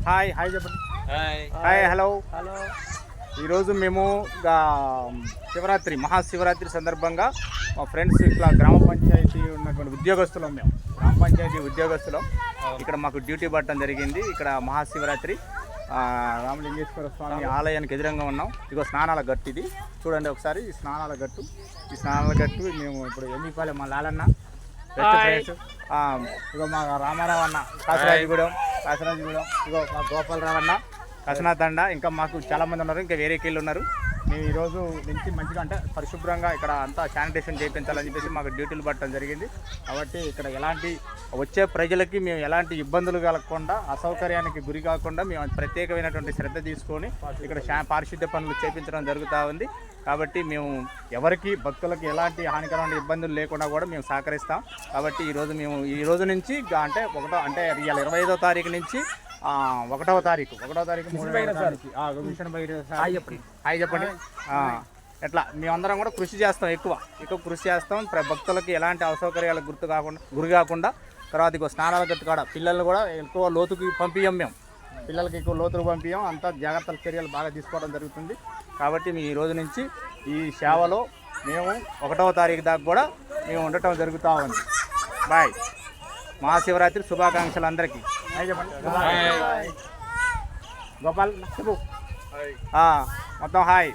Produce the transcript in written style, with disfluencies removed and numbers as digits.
Hi hi చెప్పండి. Hi hi hello. Hello. ఈరోజు మేము శివరాత్రి మహాశివరాత్రి సందర్భంగా మా ఫ్రెండ్స్ ఇట్లా గ్రామ పంచాయతీ ఉన్నటువంటి ఉద్యోగస్తులం, మేము గ్రామ పంచాయతీ ఉద్యోగస్తులం. ఇక్కడ మాకు డ్యూటీ పట్టడం జరిగింది. ఇక్కడ మహాశివరాత్రి రామలింగేశ్వర స్వామి ఆలయానికి ఎదురుగా ఉన్నాం. ఇగో స్నానాల గట్టు ఇది చూడండి ఒకసారి. ఈ స్నానాల గట్టు మేము ఇప్పుడు ఎన్నిపాలెం మా లాలన్న బెస్ట్ ఫ్రెండ్స్. ఇగో మా రామారావు అన్న కాశరాజగూడెం, ఇగో మా గోపాలరావు అన్న కసనాతండ, ఇంకా మాకు చాలామంది ఉన్నారు, ఇంకా వేరే కీళ్ళు ఉన్నారు. మేము ఈరోజు నుంచి మంచిగా అంటే పరిశుభ్రంగా ఇక్కడ అంతా శానిటేషన్ చేయించాలని చెప్పేసి మాకు డ్యూటీలు పట్టడం జరిగింది. కాబట్టి ఇక్కడ ఎలాంటి వచ్చే ప్రజలకి మేము ఎలాంటి ఇబ్బందులు కలగకుండా, అసౌకర్యానికి గురి కాకుండా మేము ప్రత్యేకమైనటువంటి శ్రద్ధ తీసుకొని ఇక్కడ పారిశుద్ధ్య పనులు చేయించడం జరుగుతూ ఉంది. కాబట్టి మేము ఎవరికి భక్తులకు ఎలాంటి హానికరమైన ఇబ్బందులు లేకుండా కూడా మేము సహకరిస్తాం. కాబట్టి ఈ రోజు నుంచి అంటే ఇవాళ 25వ తారీఖు నుంచి 1వ తారీఖు మిషన్ బయట హాయ్ చెప్పండి. ఎట్లా మేమందరం కూడా కృషి చేస్తాం, ఎక్కువ కృషి చేస్తాం. భక్తులకి ఎలాంటి అసౌకర్యాలకు గురి కాకుండా. తర్వాత ఇక స్నానాల గట్టు కాడ పిల్లల్ని కూడా ఎక్కువ లోతుకి పంపించాం, మేము పిల్లలకి ఎక్కువ లోతుకు పంపించాం. అంతా జాగ్రత్తల చర్యలు బాగా తీసుకోవడం జరుగుతుంది. కాబట్టి మేము ఈ రోజు నుంచి ఈ సేవలో మేము 1వ తారీఖు దాకా కూడా మేము ఉండటం జరుగుతూ ఉంది. బాయ్. మహాశివరాత్రి శుభాకాంక్షలు అందరికీ. గోపాల్ చెప్పు. మొత్తం హాయ్.